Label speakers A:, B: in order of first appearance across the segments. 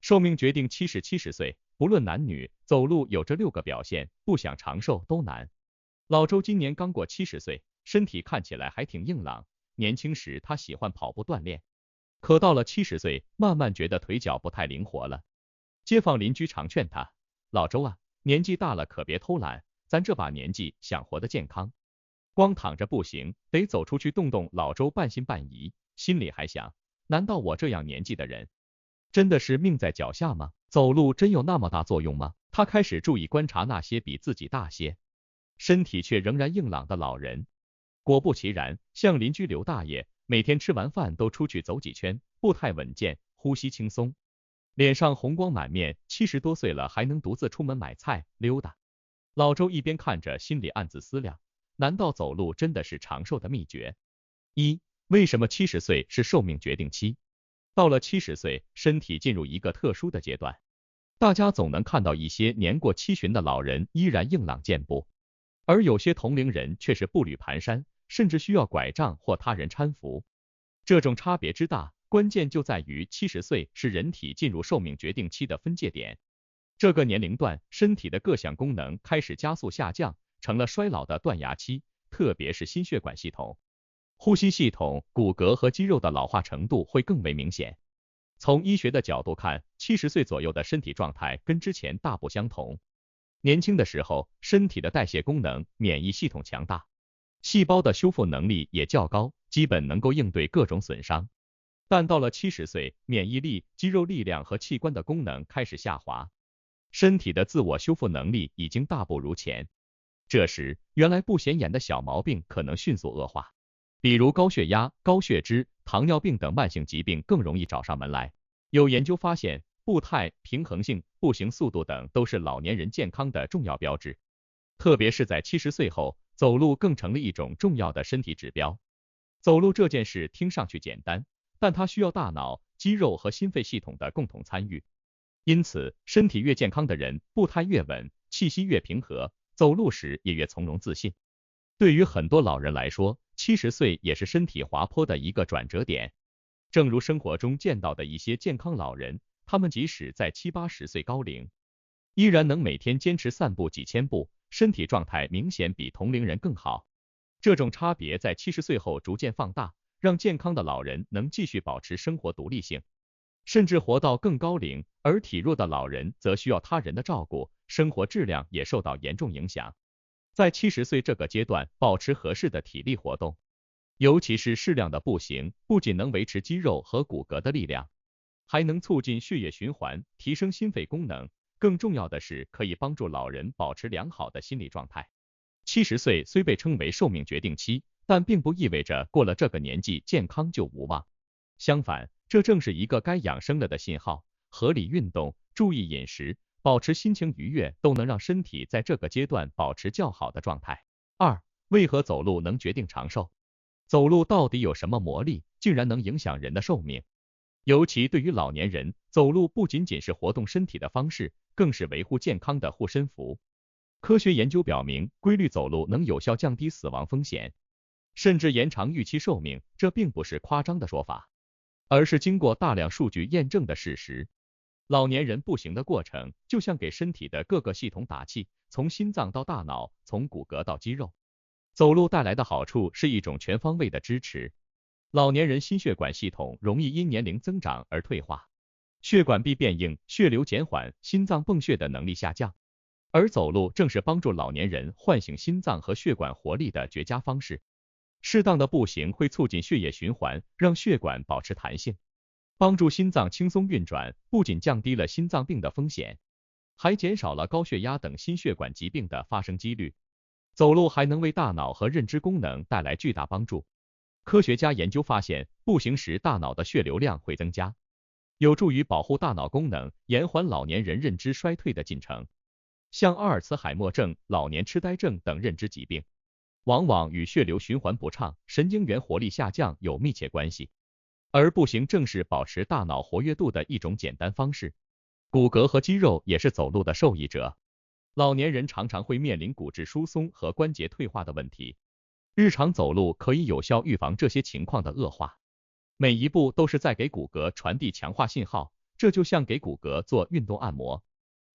A: 寿命决定期是70岁，不论男女，走路有这6个表现，不想长寿都难。老周今年刚过70岁，身体看起来还挺硬朗。年轻时他喜欢跑步锻炼，可到了70岁，慢慢觉得腿脚不太灵活了。街坊邻居常劝他，老周啊，年纪大了可别偷懒，咱这把年纪想活得健康，光躺着不行，得走出去动动。老周半信半疑，心里还想，难道我这样年纪的人，真的是命在脚下吗？走路真有那么大作用吗？他开始注意观察那些比自己大些，身体却仍然硬朗的老人。果不其然，像邻居刘大爷，每天吃完饭都出去走几圈，步态稳健，呼吸轻松，脸上红光满面，70多岁了还能独自出门买菜溜达。老周一边看着，心里暗自思量，难道走路真的是长寿的秘诀？为什么70岁是寿命决定期？到了70岁，身体进入一个特殊的阶段，大家总能看到一些年过70的老人依然硬朗健步，而有些同龄人却是步履蹒跚，甚至需要拐杖或他人搀扶。这种差别之大，关键就在于70岁是人体进入寿命决定期的分界点。这个年龄段，身体的各项功能开始加速下降，成了衰老的断崖期，特别是心血管系统、呼吸系统、骨骼和肌肉的老化程度会更为明显。从医学的角度看，70岁左右的身体状态跟之前大不相同。年轻的时候，身体的代谢功能、免疫系统强大，细胞的修复能力也较高，基本能够应对各种损伤。但到了70岁，免疫力、肌肉力量和器官的功能开始下滑，身体的自我修复能力已经大不如前。这时，原来不显眼的小毛病可能迅速恶化，比如高血压、高血脂、糖尿病等慢性疾病更容易找上门来。有研究发现，步态、平衡性、步行速度等都是老年人健康的重要标志，特别是在70岁后，走路更成了一种重要的身体指标。走路这件事听上去简单，但它需要大脑、肌肉和心肺系统的共同参与。因此，身体越健康的人，步态越稳，气息越平和，走路时也越从容自信。对于很多老人来说，70岁也是身体滑坡的一个转折点。正如生活中见到的一些健康老人，他们即使在70、80岁高龄，依然能每天坚持散步几千步，身体状态明显比同龄人更好。这种差别在70岁后逐渐放大，让健康的老人能继续保持生活独立性，甚至活到更高龄，而体弱的老人则需要他人的照顾，生活质量也受到严重影响。在70岁这个阶段，保持合适的体力活动，尤其是适量的步行，不仅能维持肌肉和骨骼的力量，还能促进血液循环，提升心肺功能。更重要的是，可以帮助老人保持良好的心理状态。70岁虽被称为寿命决定期，但并不意味着过了这个年纪健康就无望。相反，这正是一个该养生了的信号。合理运动、注意饮食、保持心情愉悦，都能让身体在这个阶段保持较好的状态。为何走路能决定长寿？走路到底有什么魔力，竟然能影响人的寿命？尤其对于老年人，走路不仅仅是活动身体的方式，更是维护健康的护身符。科学研究表明，规律走路能有效降低死亡风险，甚至延长预期寿命。这并不是夸张的说法，而是经过大量数据验证的事实。老年人步行的过程，就像给身体的各个系统打气，从心脏到大脑，从骨骼到肌肉。走路带来的好处是一种全方位的支持。老年人心血管系统容易因年龄增长而退化，血管壁变硬，血流减缓，心脏泵血的能力下降。而走路正是帮助老年人唤醒心脏和血管活力的绝佳方式。适当的步行会促进血液循环，让血管保持弹性，帮助心脏轻松运转，不仅降低了心脏病的风险，还减少了高血压等心血管疾病的发生几率。走路还能为大脑和认知功能带来巨大帮助。科学家研究发现，步行时大脑的血流量会增加，有助于保护大脑功能，延缓老年人认知衰退的进程。像阿尔茨海默症、老年痴呆症等认知疾病，往往与血流循环不畅、神经元活力下降有密切关系。而步行正是保持大脑活跃度的一种简单方式。骨骼和肌肉也是走路的受益者。老年人常常会面临骨质疏松和关节退化的问题，日常走路可以有效预防这些情况的恶化。每一步都是在给骨骼传递强化信号，这就像给骨骼做运动按摩，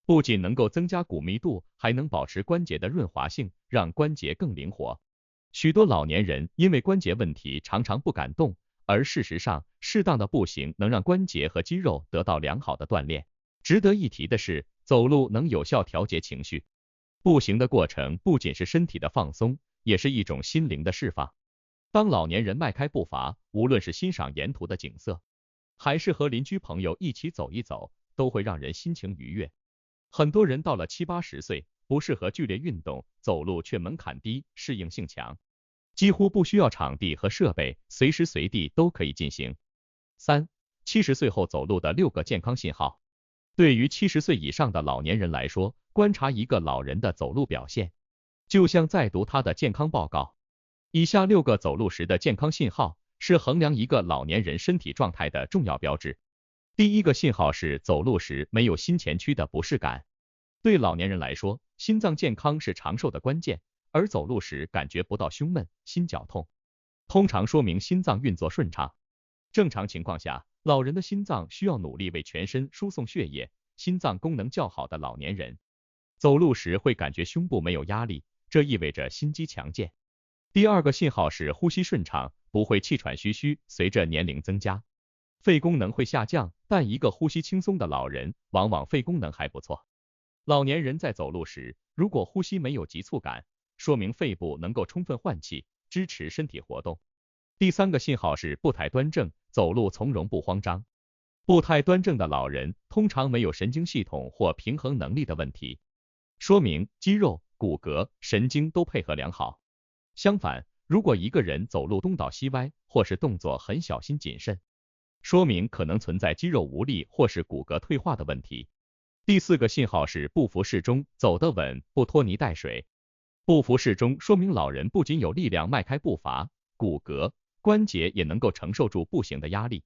A: 不仅能够增加骨密度，还能保持关节的润滑性，让关节更灵活。许多老年人因为关节问题常常不敢动，而事实上，适当的步行能让关节和肌肉得到良好的锻炼。值得一提的是，走路能有效调节情绪。步行的过程不仅是身体的放松，也是一种心灵的释放。当老年人迈开步伐，无论是欣赏沿途的景色，还是和邻居朋友一起走一走，都会让人心情愉悦。很多人到了70-80岁，不适合剧烈运动，走路却门槛低，适应性强，几乎不需要场地和设备，随时随地都可以进行。3、70岁后走路的6个健康信号。对于70岁以上的老年人来说，观察一个老人的走路表现，就像在读他的健康报告。以下6个走路时的健康信号，是衡量一个老年人身体状态的重要标志。第一个信号是走路时没有心前区的不适感。对老年人来说，心脏健康是长寿的关键，而走路时感觉不到胸闷、心绞痛，通常说明心脏运作顺畅。正常情况下，老人的心脏需要努力为全身输送血液，心脏功能较好的老年人，走路时会感觉胸部没有压力，这意味着心肌强健。第二个信号是呼吸顺畅，不会气喘吁吁。随着年龄增加，肺功能会下降，但一个呼吸轻松的老人，往往肺功能还不错。老年人在走路时，如果呼吸没有急促感，说明肺部能够充分换气，支持身体活动。第三个信号是步态端正，走路从容不慌张。步态端正的老人通常没有神经系统或平衡能力的问题，说明肌肉、骨骼、神经都配合良好。相反，如果一个人走路东倒西歪，或是动作很小心谨慎，说明可能存在肌肉无力或是骨骼退化的问题。第四个信号是步幅适中，走得稳，不拖泥带水。步幅适中说明老人不仅有力量迈开步伐，骨骼、关节也能够承受住步行的压力。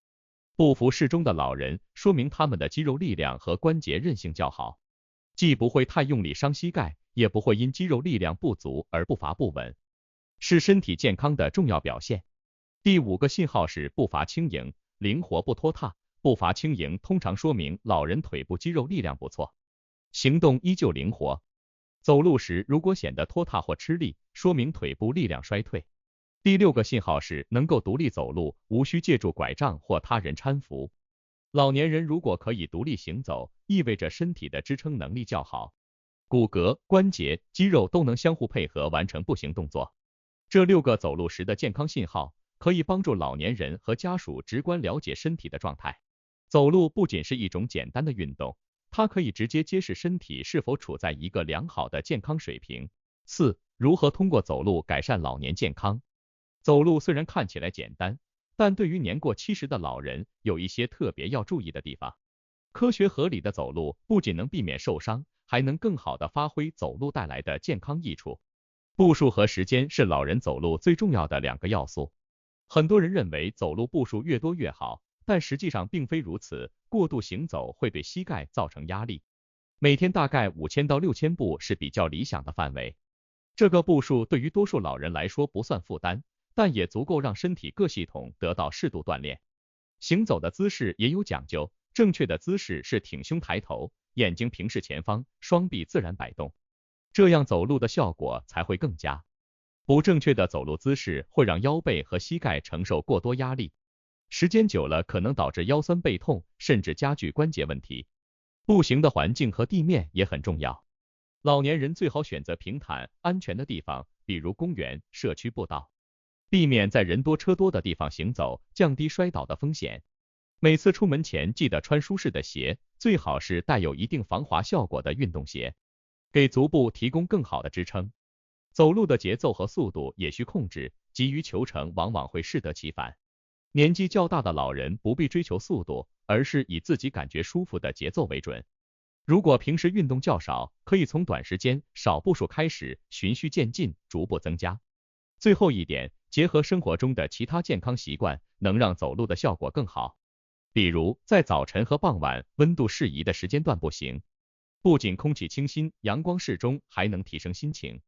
A: 步幅适中的老人，说明他们的肌肉力量和关节韧性较好，既不会太用力伤膝盖，也不会因肌肉力量不足而步伐不稳，是身体健康的重要表现。第五个信号是步伐轻盈，灵活不拖沓。步伐轻盈通常说明老人腿部肌肉力量不错，行动依旧灵活。走路时如果显得拖沓或吃力，说明腿部力量衰退。第六个信号是能够独立走路，无需借助拐杖或他人搀扶。老年人如果可以独立行走，意味着身体的支撑能力较好，骨骼、关节、肌肉都能相互配合完成步行动作。这6个走路时的健康信号，可以帮助老年人和家属直观了解身体的状态。走路不仅是一种简单的运动，它可以直接揭示身体是否处在一个良好的健康水平。4、如何通过走路改善老年健康？走路虽然看起来简单，但对于年过70的老人，有一些特别要注意的地方。科学合理的走路不仅能避免受伤，还能更好的发挥走路带来的健康益处。步数和时间是老人走路最重要的2个要素。很多人认为走路步数越多越好，但实际上并非如此，过度行走会对膝盖造成压力。每天大概5000到6000步是比较理想的范围。这个步数对于多数老人来说不算负担，但也足够让身体各系统得到适度锻炼。行走的姿势也有讲究，正确的姿势是挺胸抬头，眼睛平视前方，双臂自然摆动，这样走路的效果才会更佳。不正确的走路姿势会让腰背和膝盖承受过多压力，时间久了可能导致腰酸背痛，甚至加剧关节问题。步行的环境和地面也很重要，老年人最好选择平坦、安全的地方，比如公园、社区步道，避免在人多车多的地方行走，降低摔倒的风险。每次出门前记得穿舒适的鞋，最好是带有一定防滑效果的运动鞋，给足部提供更好的支撑。走路的节奏和速度也需控制，急于求成往往会适得其反。年纪较大的老人不必追求速度，而是以自己感觉舒服的节奏为准。如果平时运动较少，可以从短时间少步数开始，循序渐进，逐步增加。最后一点，结合生活中的其他健康习惯，能让走路的效果更好。比如在早晨和傍晚温度适宜的时间段步行，不仅空气清新、阳光适中，还能提升心情。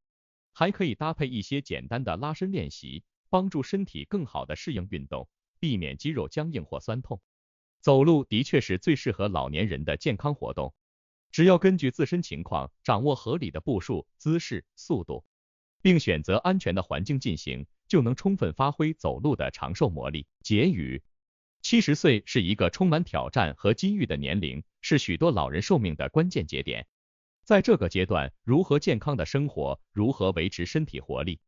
A: 还可以搭配一些简单的拉伸练习，帮助身体更好的适应运动，避免肌肉僵硬或酸痛。走路的确是最适合老年人的健康活动，只要根据自身情况掌握合理的步数、姿势、速度，并选择安全的环境进行，就能充分发挥走路的长寿魔力。结语：70岁是一个充满挑战和机遇的年龄，是许多老人寿命的关键节点。在这个阶段，如何健康的生活，如何维持身体活力，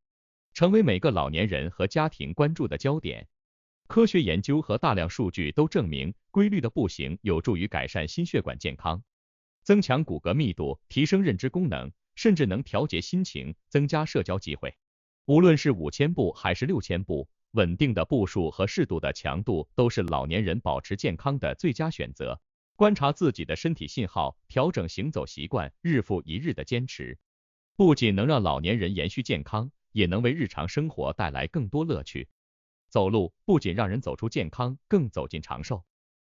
A: 成为每个老年人和家庭关注的焦点。科学研究和大量数据都证明，规律的步行有助于改善心血管健康，增强骨骼密度，提升认知功能，甚至能调节心情，增加社交机会。无论是5000步还是6000步，稳定的步数和适度的强度都是老年人保持健康的最佳选择。观察自己的身体信号，调整行走习惯，日复一日的坚持，不仅能让老年人延续健康，也能为日常生活带来更多乐趣。走路不仅让人走出健康，更走进长寿。